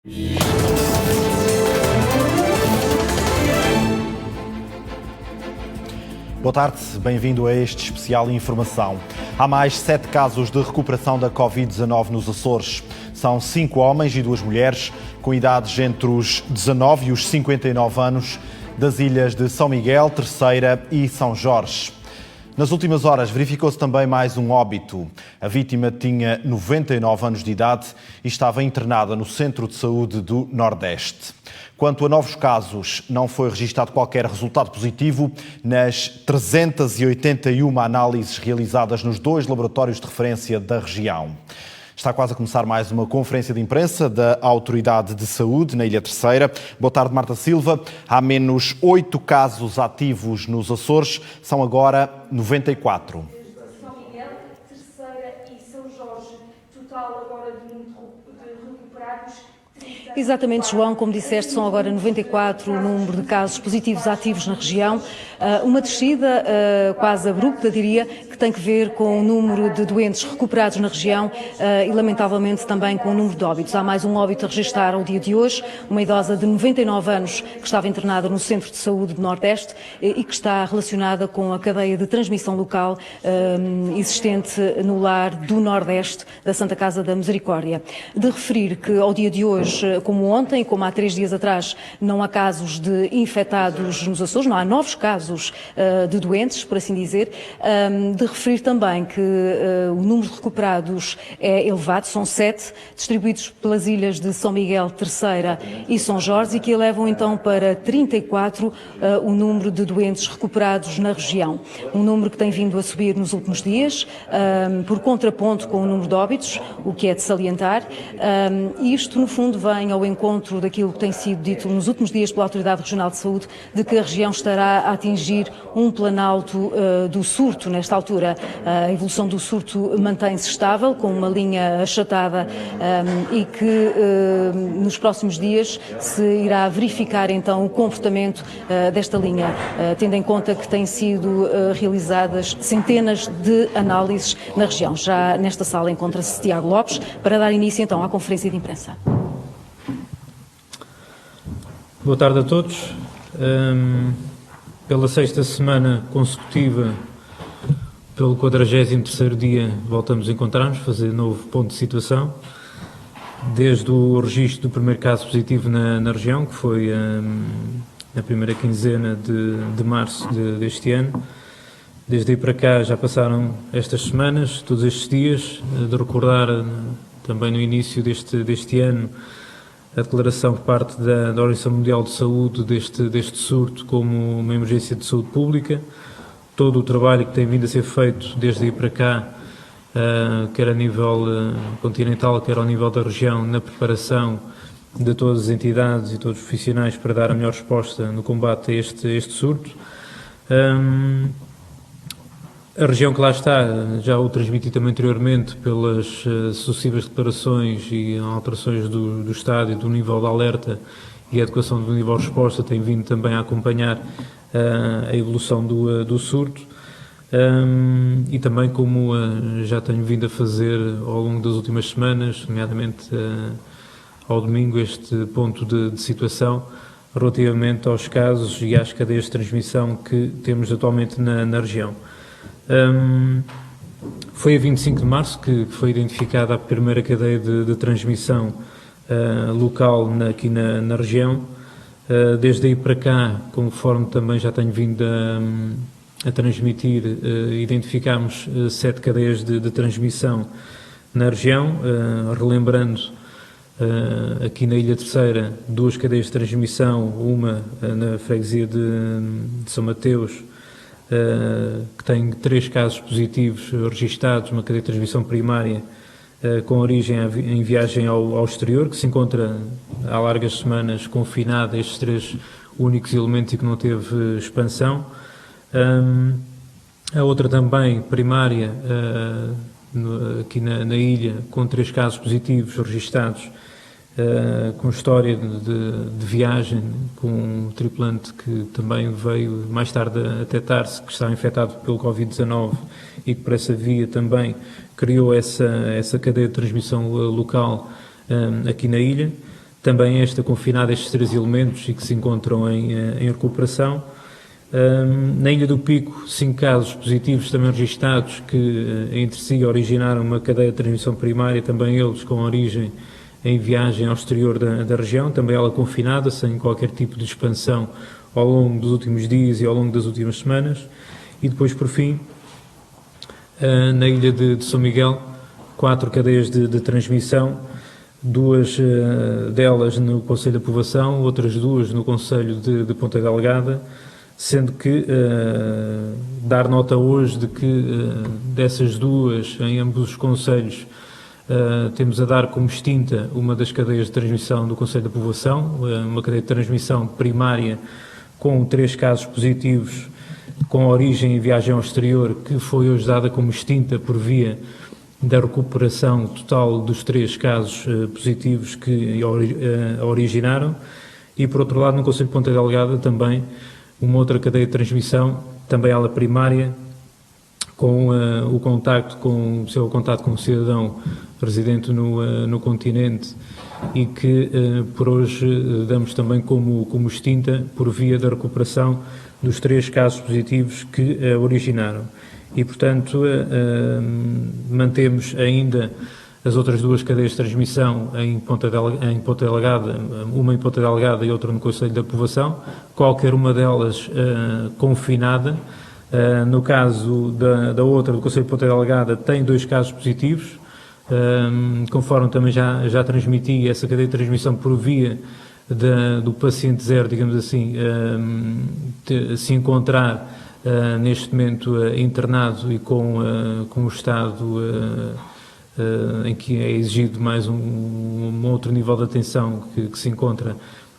Boa tarde, bem-vindo a este especial Informação. Há mais 7 casos de recuperação da Covid-19 nos Açores. São 5 homens e 2 mulheres, com idades entre os 19 e os 59 anos, das ilhas de São Miguel, Terceira e São Jorge. Nas últimas horas verificou-se também mais um óbito. A vítima tinha 99 anos de idade e estava internada no Centro de Saúde do Nordeste. Quanto a novos casos, não foi registado qualquer resultado positivo nas 381 análises realizadas nos 2 laboratórios de referência da região. Está quase a começar mais uma conferência de imprensa da Autoridade de Saúde na Ilha Terceira. Boa tarde, Marta Silva. Há menos 8 casos ativos nos Açores, são agora 94. São Miguel, Terceira e São Jorge, total agora de recuperados. Exatamente, João, como disseste, são agora 94 o número de casos positivos ativos na região. Uma descida quase abrupta, diria, que tem que ver com o número de doentes recuperados na região e, lamentavelmente, também com o número de óbitos. Há mais um óbito a registrar ao dia de hoje, uma idosa de 99 anos que estava internada no Centro de Saúde do Nordeste e que está relacionada com a cadeia de transmissão local existente no lar do Nordeste da Santa Casa da Misericórdia. De referir que ao dia de hoje, como ontem, como há 3 dias atrás, não há casos de infectados nos Açores, não há novos casos de doentes, por assim dizer. De referir também que o número de recuperados é elevado, são 7, distribuídos pelas ilhas de São Miguel, Terceira e São Jorge, e que elevam então para 34 o número de doentes recuperados na região. Um número que tem vindo a subir nos últimos dias, por contraponto com o número de óbitos, o que é de salientar. Isto, no fundo, vem ao encontro daquilo que tem sido dito nos últimos dias pela Autoridade Regional de Saúde, de que a região estará a atingir um planalto do surto nesta altura. A evolução do surto mantém-se estável, com uma linha achatada e que nos próximos dias se irá verificar então o comportamento desta linha, tendo em conta que têm sido realizadas centenas de análises na região. Já nesta sala encontra-se Tiago Lopes para dar início então à conferência de imprensa. Boa tarde a todos. Pela 6ª semana consecutiva, pelo 43º dia, voltamos a encontrar-nos, fazer novo ponto de situação. Desde o registro do primeiro caso positivo na região, que foi na primeira quinzena de março deste ano. Desde aí para cá já passaram estas semanas, todos estes dias, de recordar também no início deste ano a declaração por parte da Organização Mundial de Saúde deste surto como uma emergência de saúde pública, todo o trabalho que tem vindo a ser feito desde aí para cá, quer a nível continental, quer ao nível da região, na preparação de todas as entidades e todos os profissionais para dar a melhor resposta no combate a este surto. A região que lá está, já o transmiti também anteriormente pelas sucessivas declarações e alterações do estado e do nível de alerta e a adequação do nível de resposta, tem vindo também a acompanhar a evolução do surto e também, como já tenho vindo a fazer ao longo das últimas semanas, nomeadamente ao domingo, este ponto de situação relativamente aos casos e às cadeias de transmissão que temos atualmente na região. Foi a 25 de março que foi identificada a primeira cadeia de transmissão local aqui na região. Desde aí para cá, conforme também já tenho vindo a transmitir, identificámos 7 cadeias de transmissão na região, relembrando aqui na Ilha Terceira 2 cadeias de transmissão, uma na freguesia de São Mateus, que tem 3 casos positivos registados, uma cadeia de transmissão primária com origem em viagem ao exterior, que se encontra há largas semanas confinada a estes 3 únicos elementos e que não teve expansão. A outra também primária, aqui na ilha, com 3 casos positivos registados, com história de viagem, com um tripulante que também veio mais tarde a detectar-se que estava infectado pelo Covid-19 e que por essa via também criou essa cadeia de transmissão local aqui na ilha. também esta confinada a estes 3 elementos e que se encontram em recuperação. Na Ilha do Pico, 5 casos positivos também registados que entre si originaram uma cadeia de transmissão primária, também eles com origem em viagem ao exterior da região, também ela confinada, sem qualquer tipo de expansão ao longo dos últimos dias e ao longo das últimas semanas. E depois, por fim, na ilha de São Miguel, 4 cadeias de transmissão, 2 delas no Conselho da Povoação, outras 2 no Conselho de Ponta Delgada, sendo que dar nota hoje de que dessas 2, em ambos os concelhos, temos a dar como extinta uma das cadeias de transmissão do Conselho da Povoação, uma cadeia de transmissão primária com 3 casos positivos com origem em viagem ao exterior, que foi hoje dada como extinta por via da recuperação total dos 3 casos positivos que a originaram. E, por outro lado, no Conselho de Ponta Delgada também uma outra cadeia de transmissão, também ela primária, com o contacto com o cidadão residente no continente e que por hoje damos também como extinta por via da recuperação dos 3 casos positivos que a originaram. E, portanto, mantemos ainda as outras 2 cadeias de transmissão em Ponta Delgada, uma em Ponta Delgada e outra no Conselho da Povoação, qualquer uma delas confinada. No caso da outra, do Conselho de Ponta Delgada, tem 2 casos positivos, conforme também já transmiti, essa cadeia de transmissão por via do paciente zero, digamos assim, se encontrar neste momento internado e com o estado em que é exigido mais um outro nível de atenção que se encontra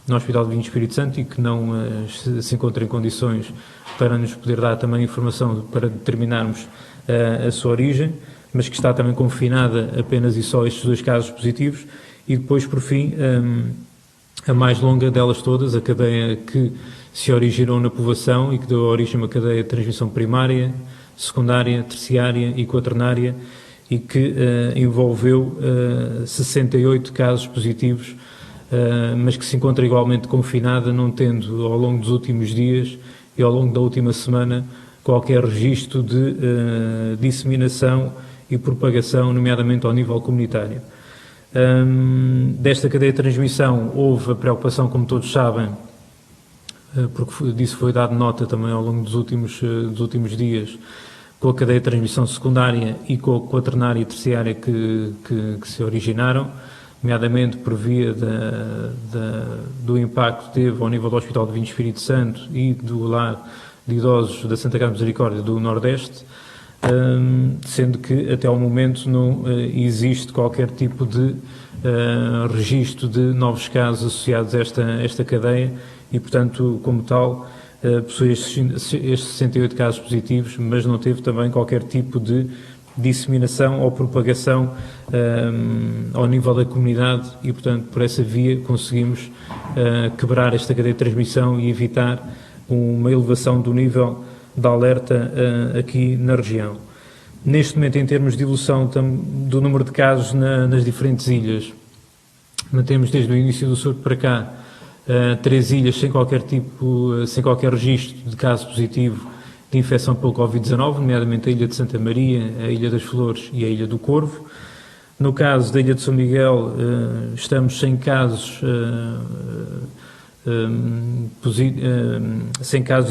no Hospital Divino Espírito Santo e que não se encontra em condições para nos poder dar também informação para determinarmos a sua origem, mas que está também confinada apenas e só estes 2 casos positivos. E depois, por fim, a mais longa delas todas, a cadeia que se originou na povoação e que deu origem a uma cadeia de transmissão primária, secundária, terciária e quaternária e que envolveu 68 casos positivos, mas que se encontra igualmente confinada, não tendo ao longo dos últimos dias e ao longo da última semana qualquer registro de disseminação e propagação, nomeadamente ao nível comunitário. Desta cadeia de transmissão houve a preocupação, como todos sabem, porque disso foi dado nota também ao longo dos últimos dias, com a cadeia de transmissão secundária e com a quaternária e terciária que se originaram, nomeadamente por via do impacto que teve ao nível do Hospital Divino Espírito Santo e do lar de idosos da Santa Casa de Misericórdia do Nordeste, sendo que até ao momento não existe qualquer tipo de registro de novos casos associados a esta cadeia e, portanto, como tal, possui estes 68 casos positivos, mas não teve também qualquer tipo de disseminação ou propagação ao nível da comunidade e, portanto, por essa via conseguimos quebrar esta cadeia de transmissão e evitar uma elevação do nível de alerta aqui na região. Neste momento, em termos de evolução do número de casos nas diferentes ilhas, mantemos desde o início do surto para cá 3 ilhas sem qualquer registro de caso positivo de infecção pelo Covid-19, nomeadamente a Ilha de Santa Maria, a Ilha das Flores e a Ilha do Corvo. No caso da Ilha de São Miguel, estamos sem casos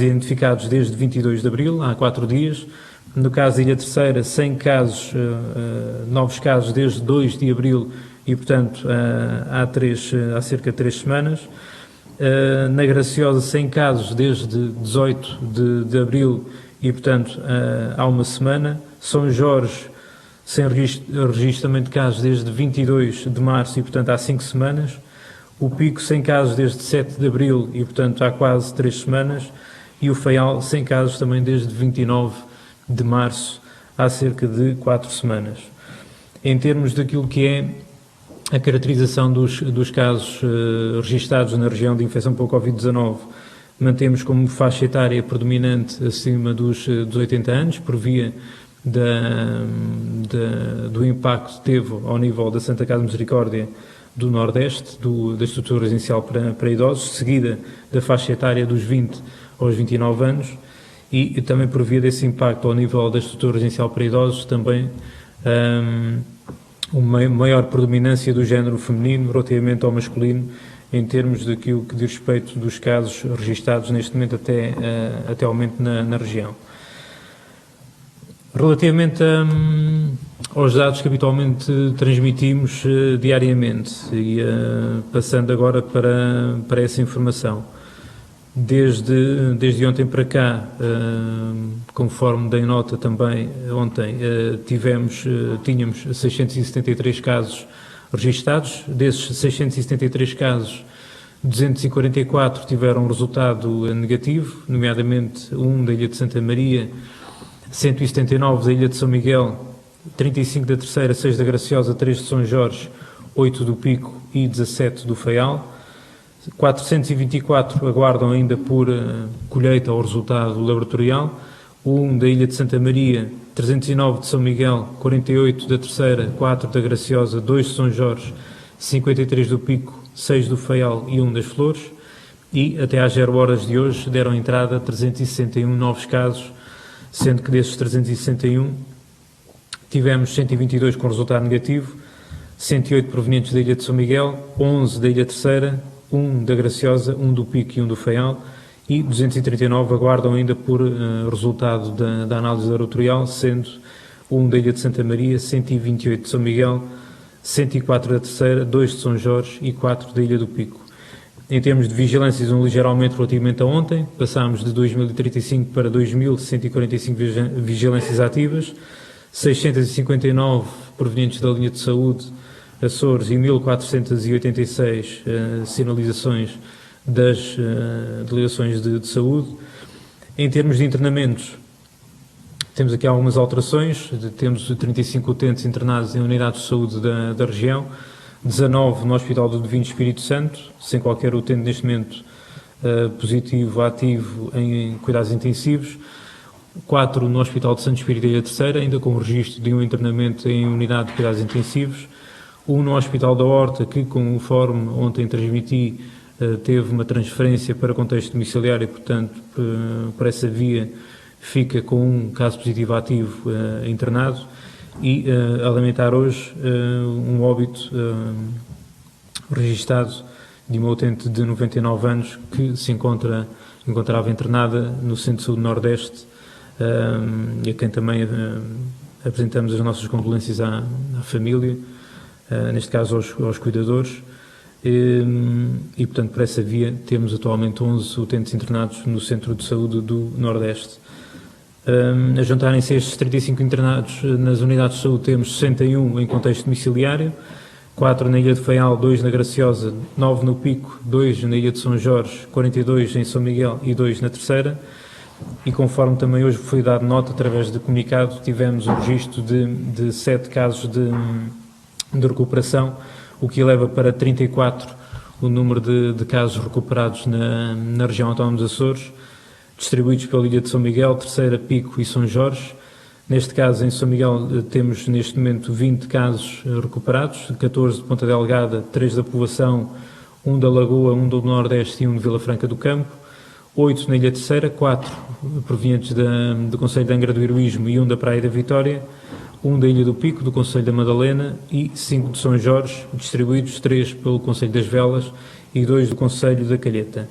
identificados desde 22 de abril, há 4 dias. No caso da Ilha Terceira, sem casos, novos casos desde 2 de abril e, portanto, há cerca de 3 semanas. Na Graciosa, sem casos desde 18 de abril e, portanto, há uma semana. São Jorge, sem registro também de casos desde 22 de março e, portanto, há 5 semanas. O Pico, sem casos desde 7 de abril e, portanto, há quase 3 semanas. E o Faial, sem casos também desde 29 de março, há cerca de 4 semanas. Em termos daquilo que é a caracterização dos casos registados na região de infecção pelo Covid-19, mantemos como faixa etária predominante acima dos 80 anos, por via do impacto que teve ao nível da Santa Casa de Misericórdia do Nordeste, da estrutura residencial para idosos, seguida da faixa etária dos 20 aos 29 anos, e também por via desse impacto ao nível da estrutura residencial para idosos, também uma maior predominância do género feminino relativamente ao masculino, em termos daquilo que diz respeito dos casos registados neste momento até aumento na região. Relativamente aos dados que habitualmente transmitimos diariamente, e passando agora para essa informação, desde ontem para cá, conforme dei nota também ontem, tínhamos 673 casos registados. Desses 673 casos, 244 tiveram resultado negativo, nomeadamente um da Ilha de Santa Maria, 179 da Ilha de São Miguel, 35 da Terceira, 6 da Graciosa, 3 de São Jorge, 8 do Pico e 17 do Faial. 424 aguardam ainda por colheita ao resultado laboratorial, 1 da Ilha de Santa Maria, 309 de São Miguel, 48 da Terceira, 4 da Graciosa, 2 de São Jorge, 53 do Pico, 6 do Faial e 1 das Flores, e até às 0 horas de hoje deram entrada 361 novos casos, sendo que desses 361 tivemos 122 com resultado negativo, 108 provenientes da Ilha de São Miguel, 11 da Ilha Terceira, 1 da Graciosa, 1 do Pico e 1 do Faial, e 239 aguardam ainda por resultado da análise laboratorial, sendo 1 da Ilha de Santa Maria, 128 de São Miguel, 104 da Terceira, 2 de São Jorge e 4 da Ilha do Pico. Em termos de vigilâncias, um ligeiro aumento relativamente a ontem, passámos de 2.035 para 2.145 vigilâncias ativas, 659 provenientes da linha de saúde, Açores, e 1.486 sinalizações das delegações de saúde. Em termos de internamentos, temos aqui algumas alterações. Temos 35 utentes internados em unidades de saúde da região, 19 no Hospital do Divino Espírito Santo, sem qualquer utente neste momento positivo, ativo em cuidados intensivos, 4 no Hospital de Santo Espírito da Ilha Terceira, ainda com o registro de um internamento em unidade de cuidados intensivos, 1 no Hospital da Horta, que, conforme ontem transmiti, teve uma transferência para contexto domiciliário e, portanto, por essa via fica com um caso positivo ativo internado, e a lamentar hoje um óbito registado de uma utente de 99 anos que se encontrava internada no Centro de Saúde Nordeste, e a quem também apresentamos as nossas condolências à família, neste caso aos cuidadores, e portanto por essa via temos atualmente 11 utentes internados no Centro de Saúde do Nordeste. A juntarem-se estes 35 internados nas unidades de saúde, temos 61 em contexto domiciliário, 4 na Ilha de Faial, 2 na Graciosa, 9 no Pico, 2 na Ilha de São Jorge, 42 em São Miguel e 2 na Terceira. E conforme também hoje foi dado nota através de comunicado, tivemos o registro de 7 casos de recuperação, o que eleva para 34 o número de casos recuperados na região autónoma dos Açores, distribuídos pela Ilha de São Miguel, Terceira, Pico e São Jorge. Neste caso, em São Miguel, temos neste momento 20 casos recuperados, 14 de Ponta Delgada, 3 da Povoação, 1 da Lagoa, 1 do Nordeste e 1 de Vila Franca do Campo, 8 na Ilha Terceira, 4 provenientes do Concelho de Angra do Heroísmo e 1 da Praia da Vitória, 1 da Ilha do Pico, do Concelho da Madalena e 5 de São Jorge, distribuídos 3 pelo Concelho das Velas e 2 do Concelho da Calheta.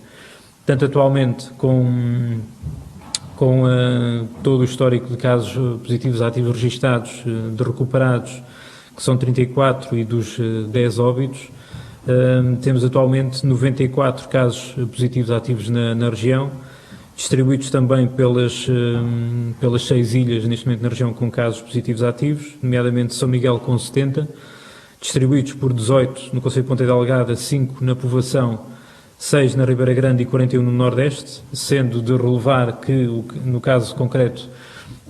Portanto, atualmente, com todo o histórico de casos positivos ativos registados, de recuperados, que são 34, e dos 10 óbitos, temos atualmente 94 casos positivos ativos na região, distribuídos também pelas 6 ilhas, neste momento na região, com casos positivos ativos, nomeadamente São Miguel com 70, distribuídos por 18 no Concelho de Ponta Delgada, 5 na Povoação, 6 na Ribeira Grande e 41 no Nordeste, sendo de relevar que, no caso concreto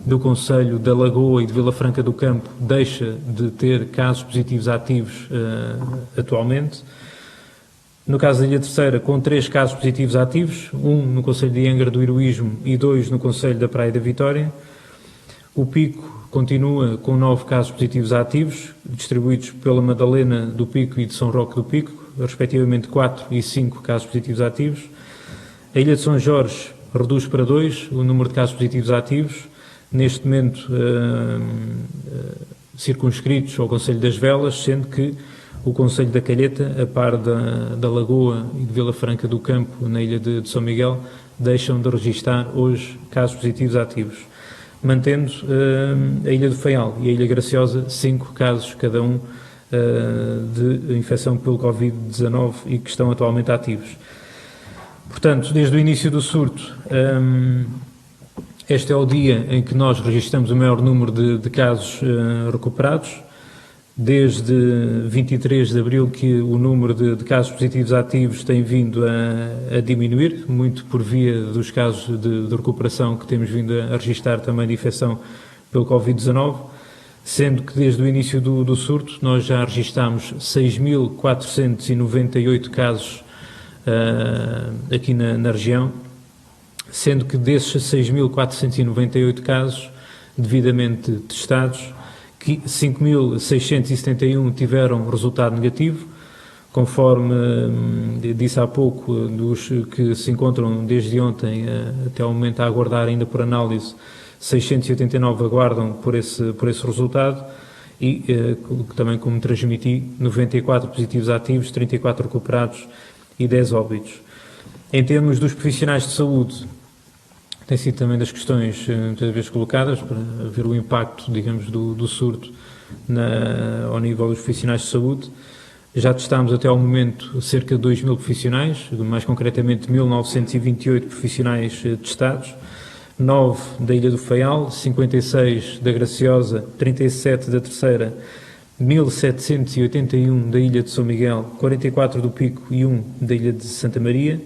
do Concelho da Lagoa e de Vila Franca do Campo, deixa de ter casos positivos ativos atualmente. No caso da Ilha Terceira, com 3 casos positivos ativos, 1 no Concelho de Angra do Heroísmo e 2 no Concelho da Praia da Vitória. O Pico, continua com 9 casos positivos ativos, distribuídos pela Madalena do Pico e de São Roque do Pico, respectivamente 4 e 5 casos positivos ativos. A Ilha de São Jorge reduz para 2 o número de casos positivos ativos, neste momento circunscritos ao Concelho das Velas, sendo que o Concelho da Calheta, a par da Lagoa e de Vila Franca do Campo, na Ilha de São Miguel, deixam de registar hoje casos positivos ativos, mantendo a Ilha do Faial e a Ilha Graciosa 5 casos cada um de infecção pelo Covid-19 e que estão atualmente ativos. Portanto, desde o início do surto, este é o dia em que nós registramos o maior número de casos recuperados. Desde 23 de abril que o número de casos positivos ativos tem vindo a diminuir, muito por via dos casos de recuperação que temos vindo a registrar também de infecção pelo Covid-19, sendo que desde o início do surto nós já registámos 6.498 casos aqui na região, sendo que desses 6.498 casos devidamente testados, 5.671 tiveram resultado negativo, conforme disse há pouco, dos que se encontram desde ontem até ao momento a aguardar ainda por análise, 689 aguardam por esse resultado e também, como transmiti, 94 positivos ativos, 34 recuperados e 10 óbitos. Em termos dos profissionais de saúde, tem sido também das questões muitas vezes colocadas para ver o impacto, digamos, do surto ao nível dos profissionais de saúde. Já testámos até ao momento cerca de 2.000 profissionais, mais concretamente 1.928 profissionais testados, 9 da Ilha do Faial, 56 da Graciosa, 37 da Terceira, 1.781 da Ilha de São Miguel, 44 do Pico e 1 da Ilha de Santa Maria.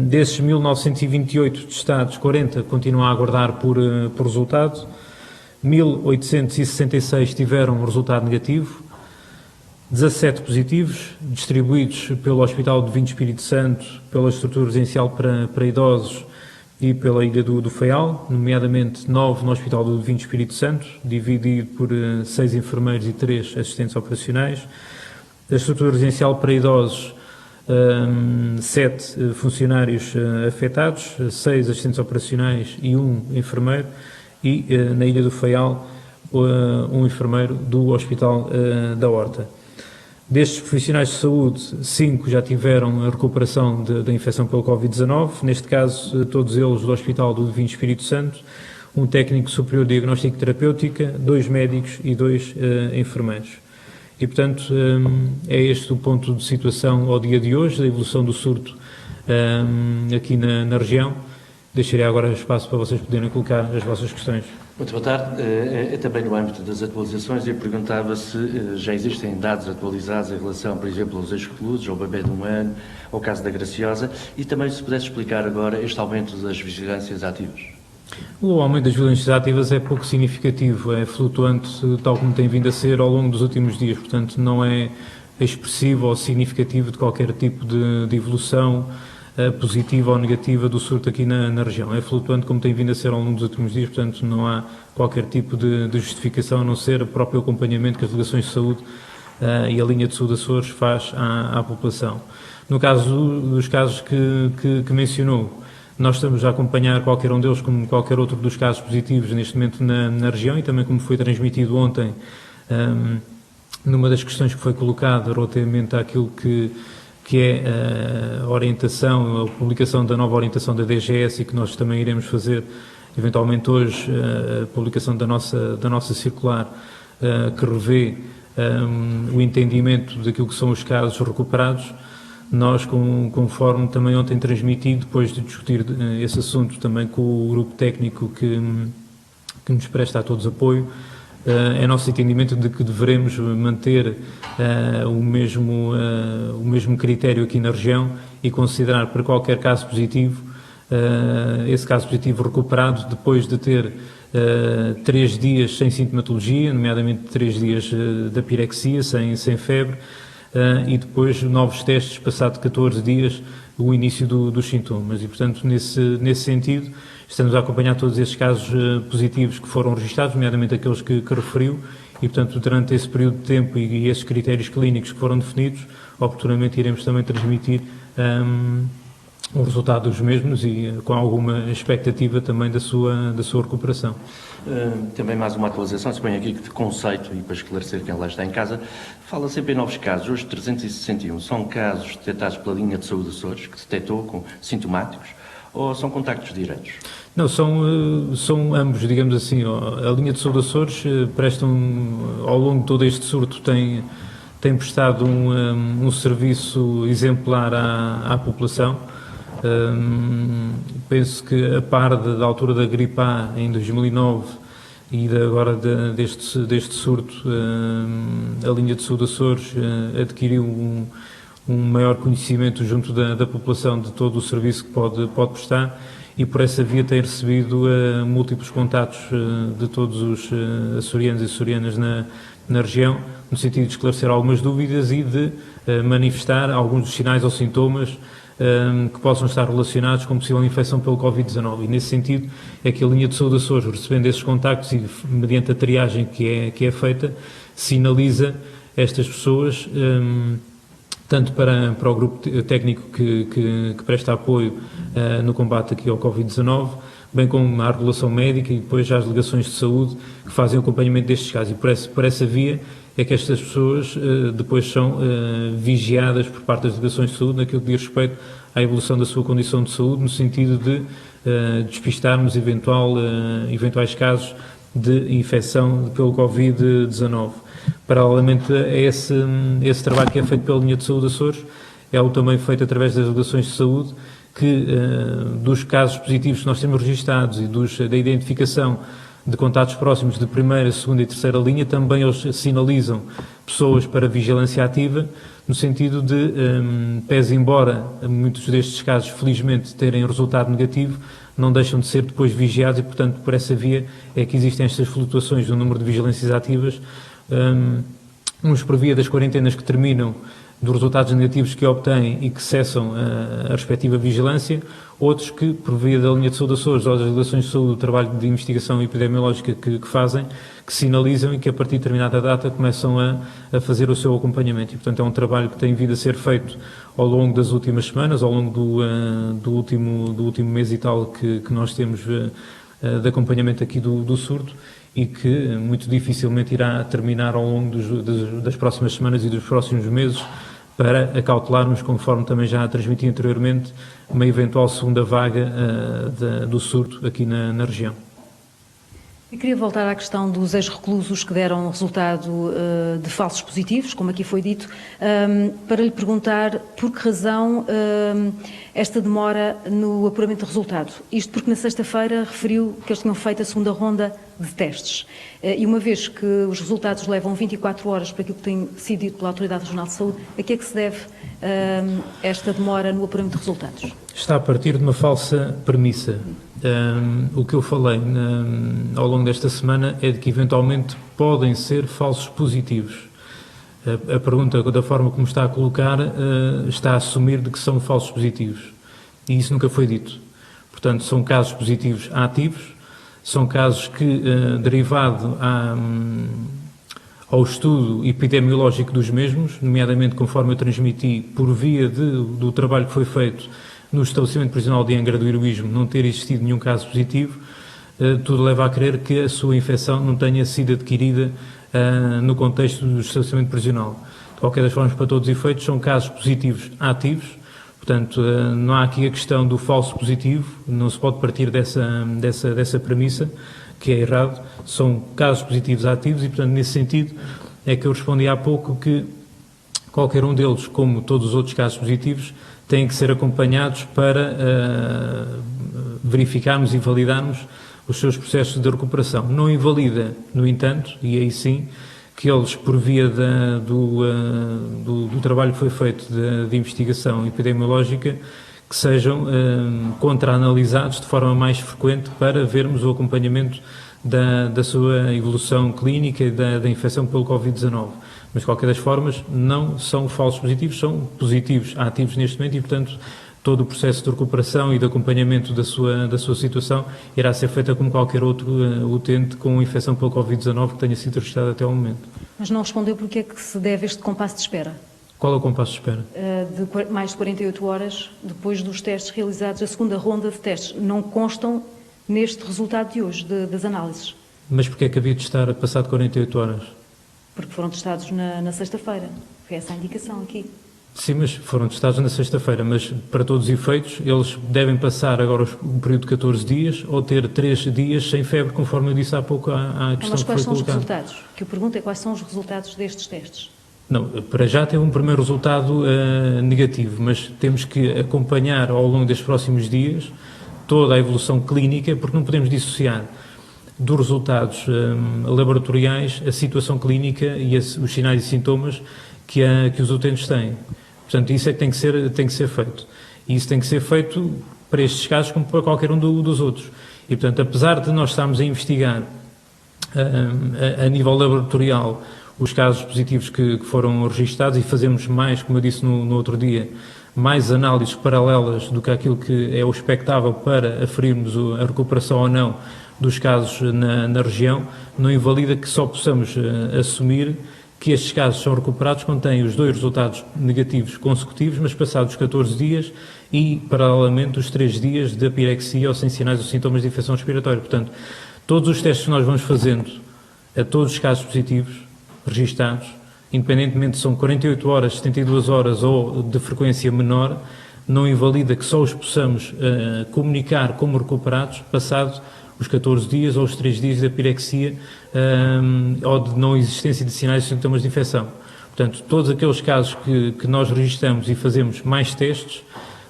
Desses 1.928 testados, 40 continuam a aguardar por resultado, 1.866 tiveram resultado negativo, 17 positivos, distribuídos pelo Hospital de Vinho Espírito Santo, pela estrutura residencial para idosos e pela Ilha do Faial, nomeadamente 9 no Hospital do Vinho Espírito Santo, dividido por 6 enfermeiros e 3 assistentes operacionais. A estrutura residencial para idosos, 7 funcionários afetados, 6 assistentes operacionais e 1 enfermeiro, e na Ilha do Faial, 1 enfermeiro do Hospital da Horta. Destes profissionais de saúde, 5 já tiveram a recuperação da infecção pelo Covid-19, neste caso todos eles do Hospital do Divino Espírito Santo, um técnico superior de diagnóstico e terapêutica, 2 médicos e 2 enfermeiros. E, portanto, é este o ponto de situação ao dia de hoje, da evolução do surto aqui na região. Deixarei agora espaço para vocês poderem colocar as vossas questões. Muito boa tarde. É também no âmbito das atualizações. Eu perguntava se já existem dados atualizados em relação, por exemplo, aos excluídos, ao bebê de 1 ano, ao caso da Graciosa, e também se pudesse explicar agora este aumento das vigilâncias ativas. O aumento das vigilâncias ativas é pouco significativo, é flutuante, tal como tem vindo a ser ao longo dos últimos dias, portanto não é expressivo ou significativo de qualquer tipo de evolução positiva ou negativa do surto aqui na região. É flutuante como tem vindo a ser ao longo dos últimos dias, portanto não há qualquer tipo de justificação, a não ser o próprio acompanhamento que as delegações de saúde e a linha de saúde Açores faz à população. No caso dos casos que mencionou, nós estamos a acompanhar qualquer um deles, como qualquer outro dos casos positivos neste momento na região, e também como foi transmitido ontem, numa das questões que foi colocada relativamente àquilo que é a orientação, a publicação da nova orientação da DGS, e que nós também iremos fazer eventualmente hoje, a publicação da nossa circular, que revê o entendimento daquilo que são os casos recuperados. Nós, conforme também ontem transmiti, depois de discutir esse assunto também com o grupo técnico que nos presta a todos apoio, é nosso entendimento de que devemos manter o mesmo critério aqui na região e considerar para qualquer caso positivo, esse caso positivo recuperado depois de ter 3 dias sem sintomatologia, nomeadamente 3 dias da pirexia, sem febre, e depois novos testes, passado 14 dias, o início dos sintomas e, portanto, nesse sentido, estamos a acompanhar todos esses casos positivos que foram registados, nomeadamente aqueles que referiu, e, portanto, durante esse período de tempo e esses critérios clínicos que foram definidos, oportunamente iremos também transmitir o resultado dos mesmos e com alguma expectativa também da sua recuperação. Também mais uma atualização, se põe aqui de conceito, e para esclarecer quem lá está em casa, fala sempre em novos casos. Hoje 361 são casos detectados pela linha de saúde Açores, que se detectou com sintomáticos, ou são contactos diretos? Não, são ambos, digamos assim. A linha de saúde Açores ao longo de todo este surto, tem prestado um serviço exemplar à população. Penso que a par da altura da gripe A em 2009 e agora deste surto, a linha de saúde Açores adquiriu um maior conhecimento junto da população de todo o serviço que pode prestar, e por essa via tem recebido múltiplos contatos de todos os açorianos e açorianas na região, no sentido de esclarecer algumas dúvidas e de manifestar alguns dos sinais ou sintomas que possam estar relacionados com possível infecção pelo Covid-19. E nesse sentido é que a linha de saúde Açores, recebendo esses contactos e mediante a triagem que é feita, sinaliza estas pessoas tanto para o grupo técnico que presta apoio no combate aqui ao Covid-19, bem como à regulação médica e depois às delegações de saúde que fazem o acompanhamento destes casos. E por essa via é que estas pessoas depois são vigiadas por parte das delegações de saúde naquilo que diz respeito à evolução da sua condição de saúde, no sentido de despistarmos eventuais casos de infecção pelo Covid-19. Paralelamente a esse trabalho que é feito pela linha de saúde Açores, é o também feito através das delegações de saúde, que dos casos positivos que nós temos registados e da identificação de contatos próximos de primeira, segunda e terceira linha, também eles sinalizam pessoas para vigilância ativa, no sentido de, pese embora muitos destes casos, felizmente, terem resultado negativo, não deixam de ser depois vigiados e, portanto, por essa via é que existem estas flutuações do número de vigilâncias ativas, uns por via das quarentenas que terminam, dos resultados negativos que obtêm e que cessam a respectiva vigilância, outros que, por via da linha de saúde Açores ou das delegações de saúde, o trabalho de investigação epidemiológica que fazem, que sinalizam e que a partir de determinada data começam a fazer o seu acompanhamento. E, portanto, é um trabalho que tem vindo a ser feito ao longo das últimas semanas, ao longo do último mês e tal que nós temos de acompanhamento aqui do surto, e que muito dificilmente irá terminar ao longo das próximas semanas e dos próximos meses, para acautelarmos, conforme também já transmiti anteriormente, uma eventual segunda vaga do surto aqui na região. Eu queria voltar à questão dos ex-reclusos que deram resultado de falsos positivos, como aqui foi dito, para lhe perguntar por que razão esta demora no apuramento de resultado. Isto porque na sexta-feira referiu que eles tinham feito a segunda ronda de testes. E uma vez que os resultados levam 24 horas para aquilo que tem sido dito pela Autoridade Regional de Saúde, a que é que se deve esta demora no apuramento de resultados? Está a partir de uma falsa premissa. O que eu falei ao longo desta semana é de que eventualmente podem ser falsos positivos. A pergunta, da forma como está a colocar, está a assumir de que são falsos positivos. E isso nunca foi dito. Portanto, são casos positivos ativos, são casos que, derivado ao estudo epidemiológico dos mesmos, nomeadamente conforme eu transmiti, por via do trabalho que foi feito no estabelecimento prisional de Angra do Heroísmo, não ter existido nenhum caso positivo, tudo leva a crer que a sua infecção não tenha sido adquirida no contexto do estabelecimento prisional. De qualquer das formas, para todos os efeitos, são casos positivos ativos, portanto, não há aqui a questão do falso positivo, não se pode partir dessa premissa, que é errado, são casos positivos ativos e, portanto, nesse sentido, é que eu respondi há pouco que qualquer um deles, como todos os outros casos positivos, têm que ser acompanhados para verificarmos e validarmos os seus processos de recuperação. Não invalida, no entanto, e aí sim, que eles, por via do trabalho que foi feito de investigação epidemiológica, que sejam contra-analisados de forma mais frequente para vermos o acompanhamento da sua evolução clínica e da infecção pelo Covid-19. Mas, de qualquer das formas, não são falsos positivos, são positivos ativos neste momento e, portanto, todo o processo de recuperação e de acompanhamento da sua situação irá ser feita como qualquer outro utente com infecção pelo Covid-19 que tenha sido registrado até ao momento. Mas não respondeu porque é que se deve este compasso de espera? Qual é o compasso de espera? De mais de 48 horas depois dos testes realizados, a segunda ronda de testes, não constam neste resultado de hoje, das análises? Mas porquê é que havia de estar passado 48 horas? Porque foram testados na sexta-feira. Foi essa a indicação aqui. Sim, mas foram testados na sexta-feira, mas para todos os efeitos, eles devem passar agora o período de 14 dias ou ter 3 dias sem febre, conforme eu disse há pouco à questão Mas que foi quais são os colocada. resultados? O que eu pergunto é quais são os resultados destes testes? Não, para já teve um primeiro resultado negativo, mas temos que acompanhar ao longo destes próximos dias toda a evolução clínica, porque não podemos dissociar dos resultados laboratoriais a situação clínica e os sinais e sintomas que os utentes têm. Portanto, isso é que tem que ser feito. E isso tem que ser feito para estes casos como para qualquer um dos outros. E, portanto, apesar de nós estarmos a investigar a nível laboratorial os casos positivos que foram registados e fazemos mais, como eu disse no outro dia, mais análises paralelas do que aquilo que é o expectável para aferirmos a recuperação ou não dos casos na região, não invalida que só possamos assumir que estes casos são recuperados quando têm os 2 resultados negativos consecutivos, mas passados 14 dias e, paralelamente, os 3 dias de apirexia ou sem sinais ou sintomas de infecção respiratória. Portanto, todos os testes que nós vamos fazendo a todos os casos positivos registados, independentemente se são 48 horas, 72 horas ou de frequência menor, não invalida que só os possamos comunicar como recuperados passado os 14 dias ou os 3 dias de apirexia ou de não existência de sinais e sintomas de infecção. Portanto, todos aqueles casos que nós registramos e fazemos mais testes,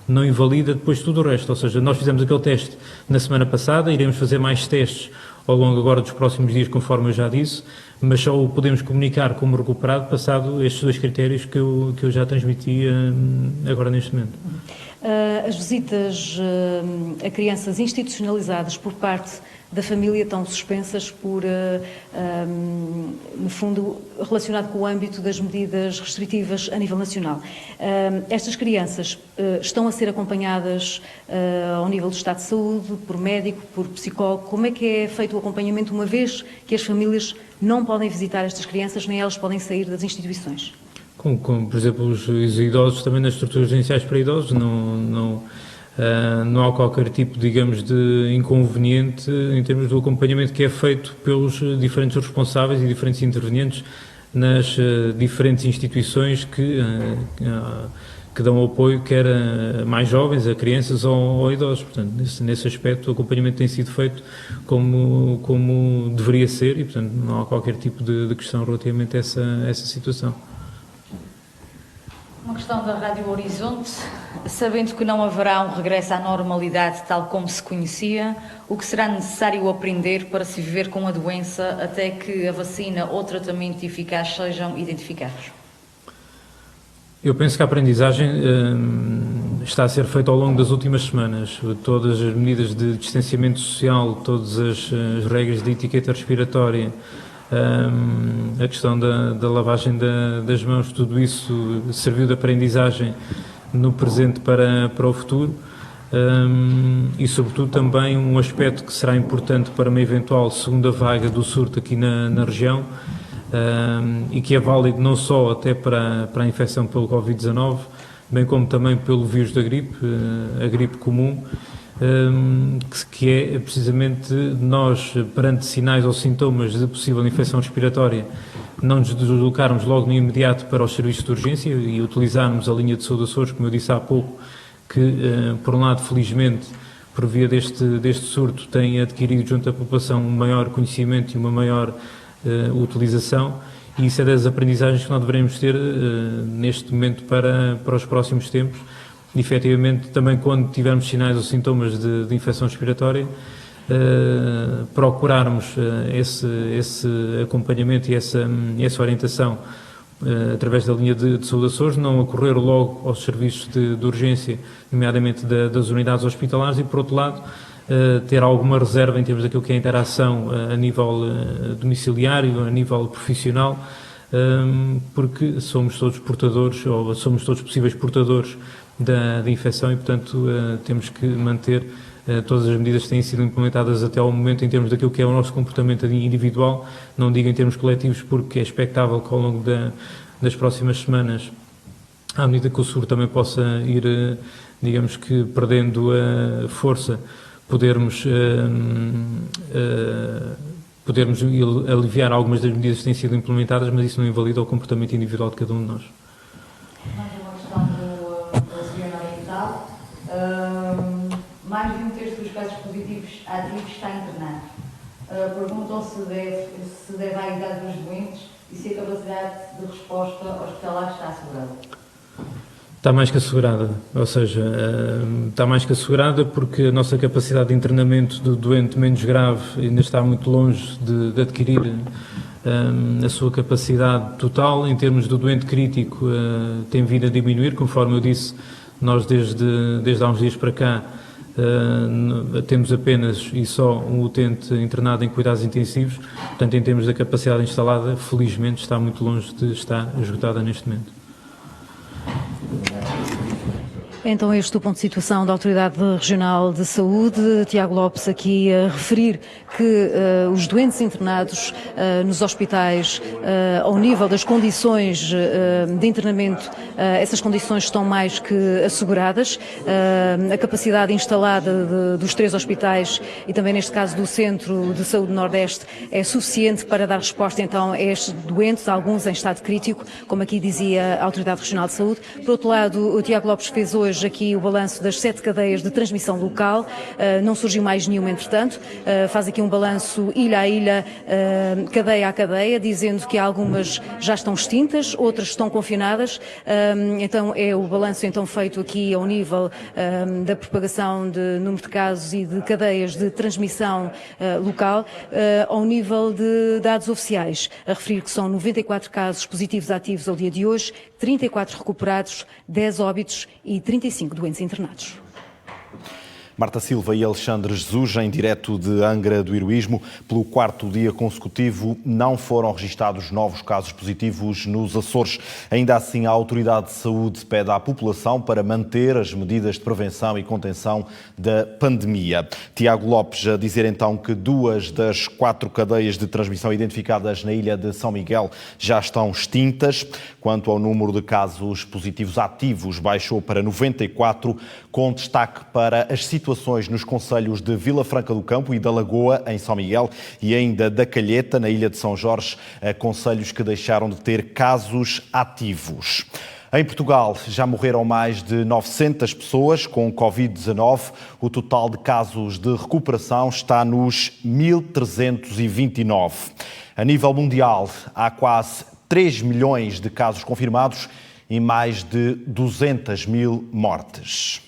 não invalida depois tudo o resto. Ou seja, nós fizemos aquele teste na semana passada, iremos fazer mais testes ao longo agora dos próximos dias, conforme eu já disse, mas só o podemos comunicar como recuperado passado estes 2 critérios que eu já transmiti agora neste momento. As visitas a crianças institucionalizadas por parte da família estão suspensas por, no fundo, relacionado com o âmbito das medidas restritivas a nível nacional. Estas crianças estão a ser acompanhadas ao nível do Estado de Saúde, por médico, por psicólogo. Como é que é feito o acompanhamento, uma vez que as famílias não podem visitar estas crianças, nem elas podem sair das instituições? Como, por exemplo, os idosos também nas estruturas residenciais para idosos, não há qualquer tipo, digamos, de inconveniente em termos do acompanhamento que é feito pelos diferentes responsáveis e diferentes intervenientes nas diferentes instituições que dão apoio, quer a mais jovens, a crianças ou a idosos. Portanto, nesse aspecto, o acompanhamento tem sido feito como deveria ser e, portanto, não há qualquer tipo de questão relativamente a essa situação. Uma questão da Rádio Horizonte. Sabendo que não haverá um regresso à normalidade tal como se conhecia, o que será necessário aprender para se viver com a doença até que a vacina ou tratamento eficaz sejam identificados? Eu penso que a aprendizagem está a ser feita ao longo das últimas semanas. Todas as medidas de distanciamento social, todas as regras de etiqueta respiratória, a questão da lavagem das mãos, tudo isso serviu de aprendizagem no presente para o futuro e, sobretudo, também um aspecto que será importante para uma eventual segunda vaga do surto aqui na região e que é válido não só até para a infecção pelo Covid-19, bem como também pelo vírus da gripe, a gripe comum, que é precisamente nós, perante sinais ou sintomas de possível infecção respiratória, não nos deslocarmos logo no imediato para os serviços de urgência e utilizarmos a linha de saúde Açores, como eu disse há pouco, que, por um lado, felizmente, por via deste surto, tem adquirido junto à população um maior conhecimento e uma maior utilização, e isso é das aprendizagens que nós devemos ter neste momento para os próximos tempos. E, efetivamente, também quando tivermos sinais ou sintomas de infecção respiratória, procurarmos esse acompanhamento e essa orientação através da linha de saúde Açores, não ocorrer logo aos serviços de urgência, nomeadamente das unidades hospitalares, e, por outro lado, ter alguma reserva em termos daquilo que é a interação a nível domiciliário, a nível profissional, porque somos todos portadores, ou somos todos possíveis portadores da infecção e, portanto, temos que manter todas as medidas que têm sido implementadas até ao momento em termos daquilo que é o nosso comportamento individual, não digo em termos coletivos, porque é expectável que ao longo das próximas semanas, à medida que o surto também possa ir, digamos que, perdendo a força, podermos aliviar algumas das medidas que têm sido implementadas, mas isso não invalida o comportamento individual de cada um de nós. Mais uma questão da Segurança Ambiental. Mais de um terço dos casos positivos ativos está internado. Perguntam se deve à idade dos doentes e se a capacidade de resposta hospitalar está assegurada. Está mais que assegurada, ou seja, está mais que assegurada porque a nossa capacidade de internamento do doente menos grave ainda está muito longe de adquirir a sua capacidade total. Em termos do doente crítico, tem vindo a diminuir, conforme eu disse, nós desde há uns dias para cá temos apenas e só um utente internado em cuidados intensivos, portanto, em termos da capacidade instalada, felizmente está muito longe de estar esgotada neste momento. Então, este é o ponto de situação da Autoridade Regional de Saúde. Tiago Lopes aqui a referir que os doentes internados nos hospitais, ao nível das condições de internamento, essas condições estão mais que asseguradas. A capacidade instalada dos 3 hospitais e também neste caso do Centro de Saúde Nordeste é suficiente para dar resposta então a estes doentes, alguns em estado crítico, como aqui dizia a Autoridade Regional de Saúde. Por outro lado, o Tiago Lopes fez hoje aqui o balanço das 7 cadeias de transmissão local, não surgiu mais nenhuma entretanto, faz aqui um balanço ilha a ilha, cadeia a cadeia, dizendo que algumas já estão extintas, outras estão confinadas, então é o balanço então feito aqui ao nível da propagação de número de casos e de cadeias de transmissão local, ao nível de dados oficiais, a referir que são 94 casos positivos ativos ao dia de hoje, 34 recuperados, 10 óbitos e 35 doentes internados. Marta Silva e Alexandre Jesus, em direto de Angra do Heroísmo. Pelo 4º dia consecutivo, não foram registados novos casos positivos nos Açores. Ainda assim, a Autoridade de Saúde pede à população para manter as medidas de prevenção e contenção da pandemia. Tiago Lopes a dizer então que 2 das 4 cadeias de transmissão identificadas na ilha de São Miguel já estão extintas. Quanto ao número de casos positivos ativos, baixou para 94, com destaque para as situações nos concelhos de Vila Franca do Campo e da Lagoa, em São Miguel, e ainda da Calheta, na ilha de São Jorge, concelhos que deixaram de ter casos ativos. Em Portugal já morreram mais de 900 pessoas com Covid-19. O total de casos de recuperação está nos 1.329. A nível mundial, há quase 3 milhões de casos confirmados e mais de 200 mil mortes.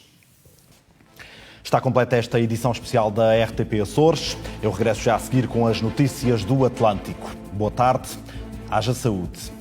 Está completa esta edição especial da RTP Açores. Eu regresso já a seguir com as notícias do Atlântico. Boa tarde, haja saúde.